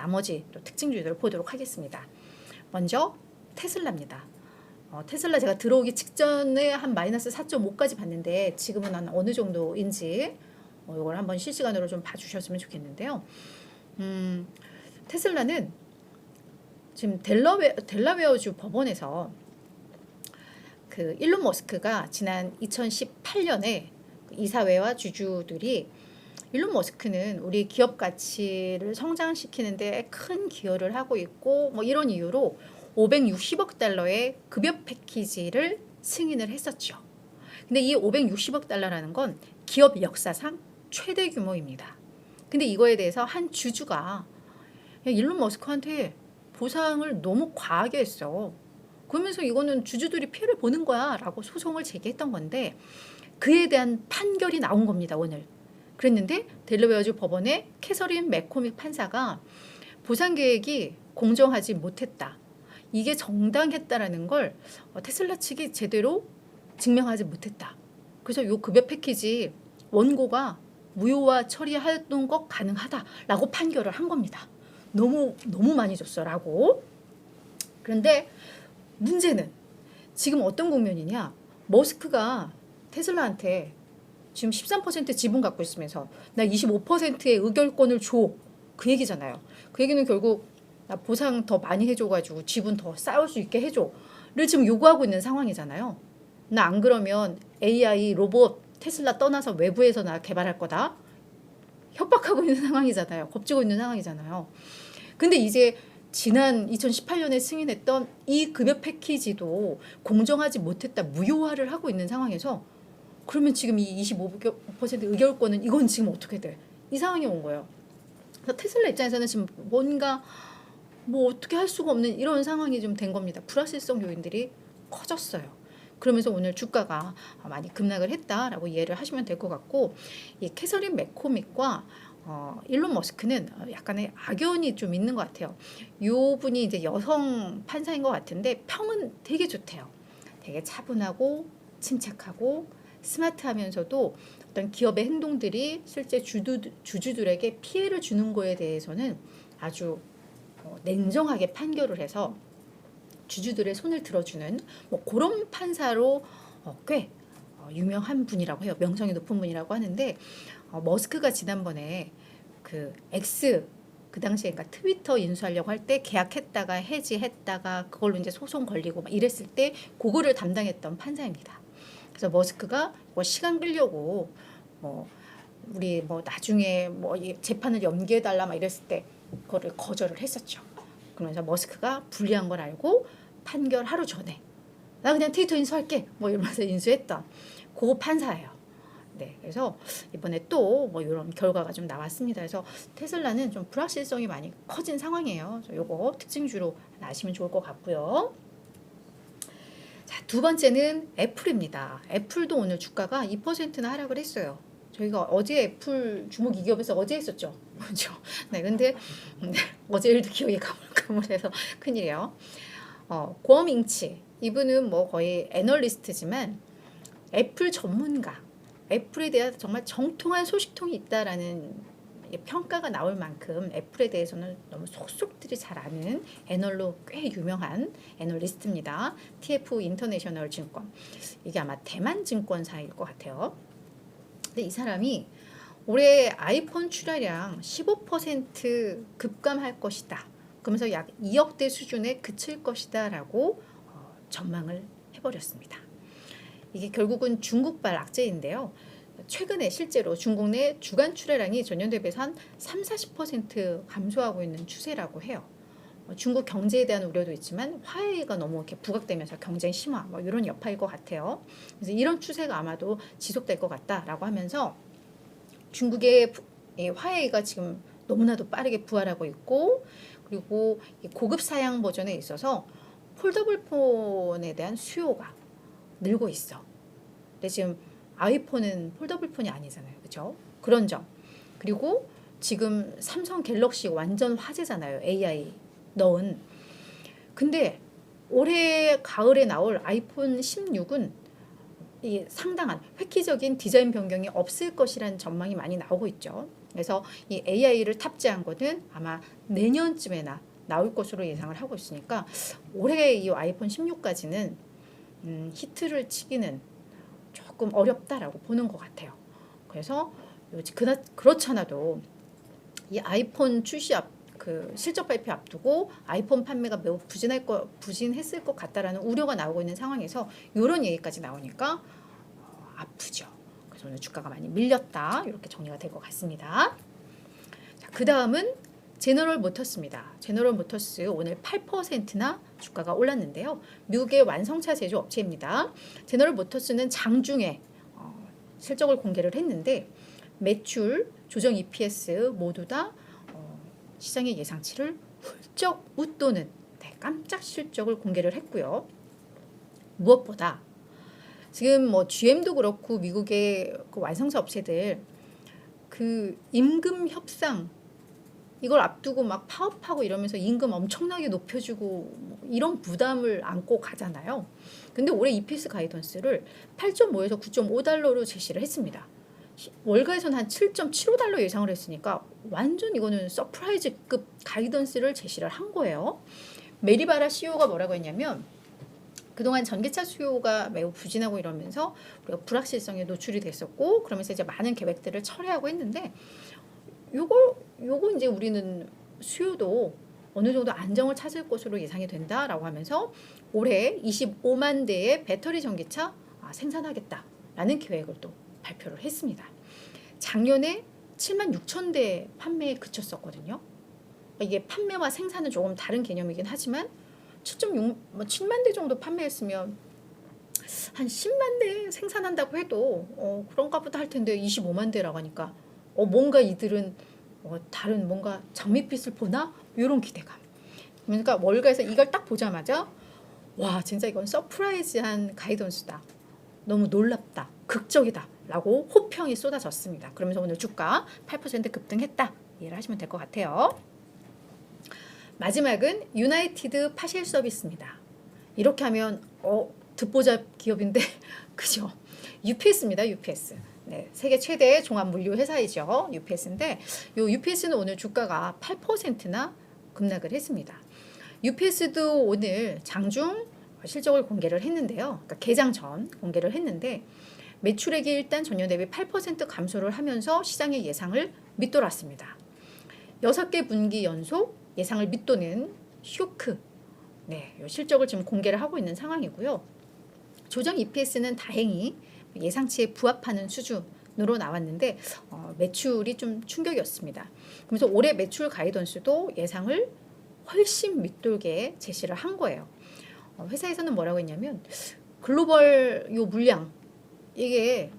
나머지 또 특징주들을 보도록 하겠습니다. 먼저 테슬라입니다. 테슬라 제가 들어오기 직전에 한 마이너스 4.5까지 봤는데 지금은 한 어느 정도인지 이걸 한번 실시간으로 좀 봐주셨으면 좋겠는데요. 테슬라는 지금 델라웨어주 법원에서 그 일론 머스크가 지난 2018년에 이사회와 주주들이 일론 머스크는 우리 기업 가치를 성장시키는데 큰 기여를 하고 있고 뭐 이런 이유로 560억 달러의 급여 패키지를 승인을 했었죠. 근데 이 560억 달러라는 건 기업 역사상 최대 규모입니다. 근데 이거에 대해서 한 주주가 일론 머스크한테 보상을 너무 과하게 했어. 그러면서 이거는 주주들이 피해를 보는 거야 라고 소송을 제기했던 건데 그에 대한 판결이 나온 겁니다. 오늘. 그랬는데 델라웨어주 법원의 캐서린 맥코믹 판사가 보상 계획이 공정하지 못했다. 이게 정당했다라는 걸 테슬라 측이 제대로 증명하지 못했다. 그래서 이 급여 패키지 원고가 무효화 처리하는 것 가능하다라고 판결을 한 겁니다. 너무 많이 줬어라고. 그런데 문제는 지금 어떤 국면이냐. 머스크가 테슬라한테 지금 13% 지분 갖고 있으면서 나 25%의 의결권을 줘. 그 얘기잖아요. 그 얘기는 결국 나 보상 더 많이 해줘가지고 지분 더 쌓을 수 있게 해줘를 지금 요구하고 있는 상황이잖아요. 나 안 그러면 AI 로봇 테슬라 떠나서 외부에서 나 개발할 거다. 협박하고 있는 상황이잖아요. 겁주고 있는 상황이잖아요. 근데 이제 지난 2018년에 승인했던 이 급여 패키지도 공정하지 못했다. 무효화를 하고 있는 상황에서 그러면 지금 이 25% 의결권은 이건 지금 어떻게 돼? 이 상황이 온 거예요. 그래서 테슬라 입장에서는 지금 뭔가 뭐 어떻게 할 수가 없는 이런 상황이 좀 된 겁니다. 불확실성 요인들이 커졌어요. 그러면서 오늘 주가가 많이 급락을 했다라고 이해를 하시면 될 것 같고 이 캐서린 맥코믹과 일론 머스크는 약간의 악연이 좀 있는 것 같아요. 이 분이 이제 여성 판사인 것 같은데 평은 되게 좋대요. 되게 차분하고 침착하고 스마트하면서도 어떤 기업의 행동들이 실제 주주들에게 피해를 주는 거에 대해서는 아주 냉정하게 판결을 해서 주주들의 손을 들어주는 뭐 그런 판사로 꽤 유명한 분이라고 해요. 명성이 높은 분이라고 하는데 머스크가 지난번에 그 X 그 당시에 그러니까 트위터 인수하려고 할 때 계약했다가 해지했다가 그걸로 이제 소송 걸리고 막 이랬을 때 그거를 담당했던 판사입니다. 그래서 머스크가 뭐 시간 끌려고 뭐 우리 뭐 나중에 뭐 재판을 연기해달라 막 이랬을 때 그거를 거절을 했었죠. 그러면서 머스크가 불리한 걸 알고 판결 하루 전에 나 그냥 트위터 인수할게 뭐 이러면서 인수했던 그 판사예요. 네, 그래서 이번에 또 뭐 이런 결과가 좀 나왔습니다. 그래서 테슬라는 좀 불확실성이 많이 커진 상황이에요. 요거 특징주로 아시면 좋을 것 같고요. 자, 두 번째는 애플입니다. 애플도 오늘 주가가 2%나 하락을 했어요. 저희가 어제 애플 주목 이기업에서 어제 했었죠. 그렇죠. 네, 근데 어제 일도 기억이 가물가물해서 큰일이에요. 고엄잉치 이분은 뭐 거의 애널리스트지만 애플 전문가, 애플에 대한 정말 정통한 소식통이 있다라는 평가가 나올 만큼 애플에 대해서는 너무 속속들이 잘 아는 애널로 꽤 유명한 애널리스트입니다. TF 인터내셔널 증권, 이게 아마 대만 증권사일 것 같아요. 근데 이 사람이 올해 아이폰 출하량 15% 급감할 것이다. 그러면서 약 2억 대 수준에 그칠 것이다 라고 전망을 해버렸습니다. 이게 결국은 중국발 악재인데요. 최근에 실제로 중국 내 주간 출하량이 전년 대비해서 한 30-40% 감소하고 있는 추세라고 해요. 중국 경제에 대한 우려도 있지만 화웨이가 너무 이렇게 부각되면서 경쟁 심화 뭐 이런 여파일 것 같아요. 그래서 이런 추세가 아마도 지속될 것 같다라고 하면서 중국의 화웨이가 지금 너무나도 빠르게 부활하고 있고 그리고 고급 사양 버전에 있어서 폴더블 폰에 대한 수요가 늘고 있어. 근데 지금 아이폰은 폴더블 폰이 아니잖아요. 그렇죠? 그런 점. 그리고 지금 삼성 갤럭시 완전 화제잖아요. AI 넣은. 근데 올해 가을에 나올 아이폰 16은 이 상당한 획기적인 디자인 변경이 없을 것이라는 전망이 많이 나오고 있죠. 그래서 이 AI를 탑재한 거는 아마 내년쯤에나 나올 것으로 예상을 하고 있으니까 올해 이 아이폰 16까지는 히트를 치기는 조금 어렵다라고 보는 것 같아요. 그래서 그렇잖아도 이 아이폰 출시 그 실적 발표 앞두고 아이폰 판매가 매우 부진했을 것 같다라는 우려가 나오고 있는 상황에서 이런 얘기까지 나오니까 아프죠. 그래서 오늘 주가가 많이 밀렸다, 이렇게 정리가 될 것 같습니다. 자, 그 다음은 제너럴 모터스입니다. 제너럴 모터스 오늘 8%나 주가가 올랐는데요. 미국의 완성차 제조 업체입니다. 제너럴 모터스는 장중에 실적을 공개를 했는데 매출, 조정 EPS 모두 다 시장의 예상치를 훌쩍 웃도는 깜짝 실적을 공개를 했고요. 무엇보다 지금 뭐 GM도 그렇고 미국의 그 완성차 업체들 그 임금 협상 이걸 앞두고 막 파업하고 이러면서 임금 엄청나게 높여주고 이런 부담을 안고 가잖아요. 근데 올해 EPS 가이던스를 8.5에서 9.5달러로 제시를 했습니다. 월가에서는 한 7.75달러 예상을 했으니까 완전 이거는 서프라이즈급 가이던스를 제시를 한 거예요. 메리바라 CEO가 뭐라고 했냐면 그동안 전기차 수요가 매우 부진하고 이러면서 우리가 불확실성에 노출이 됐었고 그러면서 이제 많은 계획들을 철회하고 했는데 요거 이제 우리는 수요도 어느 정도 안정을 찾을 것으로 예상이 된다라고 하면서 올해 25만 대의 배터리 전기차 생산하겠다라는 계획을 또 발표를 했습니다. 작년에 7만 6천 대 판매에 그쳤었거든요. 이게 판매와 생산은 조금 다른 개념이긴 하지만 7만 대 정도 판매했으면 한 10만 대 생산한다고 해도 그런가 보다 할 텐데 25만 대라고 하니까 뭔가 이들은 다른 뭔가 장밋빛을 보나? 이런 기대감. 그러니까 월가에서 이걸 딱 보자마자 와 진짜 이건 서프라이즈한 가이던스다. 너무 놀랍다. 극적이다. 라고 호평이 쏟아졌습니다. 그러면서 오늘 주가 8% 급등했다. 이해를 하시면 될 것 같아요. 마지막은 유나이티드 파실 서비스입니다. 이렇게 하면 듣보잡 기업인데 그죠? UPS입니다. UPS. 네, 세계 최대의 종합 물류 회사이죠. UPS인데 요 UPS는 오늘 주가가 8%나 급락을 했습니다. UPS도 오늘 장중 실적을 공개를 했는데요. 그러니까 개장 전 공개를 했는데 매출액이 일단 전년 대비 8% 감소를 하면서 시장의 예상을 밑돌았습니다. 6개 분기 연속 예상을 밑도는 쇼크. 네, 실적을 지금 공개를 하고 있는 상황이고요. 조정 EPS는 다행히 예상치에 부합하는 수준으로 나왔는데 매출이 좀 충격이었습니다. 그래서 올해 매출 가이던스도 예상을 훨씬 밑돌게 제시를 한 거예요. 회사에서는 뭐라고 했냐면 글로벌 요 물량 이게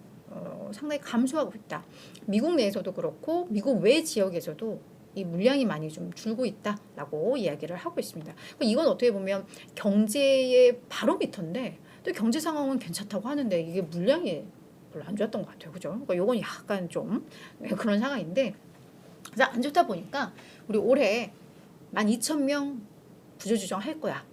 상당히 감소하고 있다. 미국 내에서도 그렇고 미국 외 지역에서도 이 물량이 많이 좀 줄고 있다라고 이야기를 하고 있습니다. 이건 어떻게 보면 경제의 바로미터인데 또 경제 상황은 괜찮다고 하는데 이게 물량이 별로 안 좋았던 것 같아요. 그죠? 그러니까 이건 약간 좀 그런 상황인데 그래서 안 좋다 보니까 우리 올해 12,000명 구조조정 할 거야.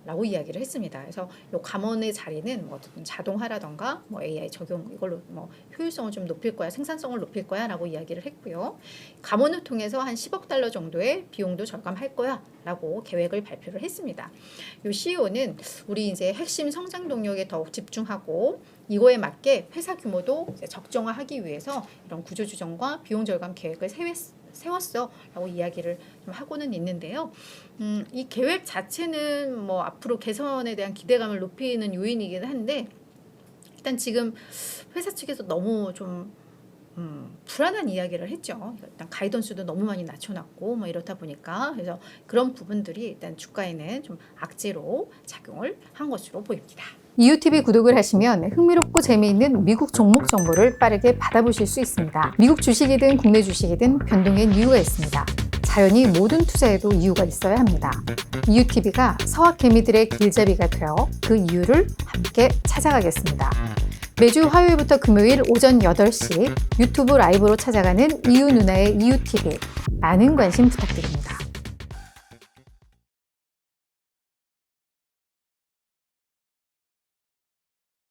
라고 이야기를 했습니다. 그래서 요 감원의 자리는 뭐 자동화라던가 뭐 AI 적용 이걸로 뭐 효율성을 좀 높일 거야, 생산성을 높일 거야라고 이야기를 했고요. 감원을 통해서 한 10억 달러 정도의 비용도 절감할 거야라고 계획을 발표를 했습니다. 요 CEO는 우리 이제 핵심 성장 동력에 더욱 집중하고 이거에 맞게 회사 규모도 적정화하기 위해서 이런 구조조정과 비용 절감 계획을 세웠어 라고 이야기를 좀 하고는 있는데요. 이 계획 자체는 뭐 앞으로 개선에 대한 기대감을 높이는 요인이긴 한데 일단 지금 회사 측에서 너무 좀 불안한 이야기를 했죠. 일단 가이던스도 너무 많이 낮춰놨고 뭐 이렇다 보니까 그래서 그런 부분들이 일단 주가에는 좀 악재로 작용을 한 것으로 보입니다. 이웃TV 구독을 하시면 흥미롭고 재미있는 미국 종목 정보를 빠르게 받아보실 수 있습니다. 미국 주식이든 국내 주식이든 변동엔 이유가 있습니다. 자연히 모든 투자에도 이유가 있어야 합니다. 이웃TV가 서학개미들의 길잡이가 되어 그 이유를 함께 찾아가겠습니다. 매주 화요일부터 금요일 오전 8시 유튜브 라이브로 찾아가는 이웃 누나의 이웃TV 많은 관심 부탁드립니다.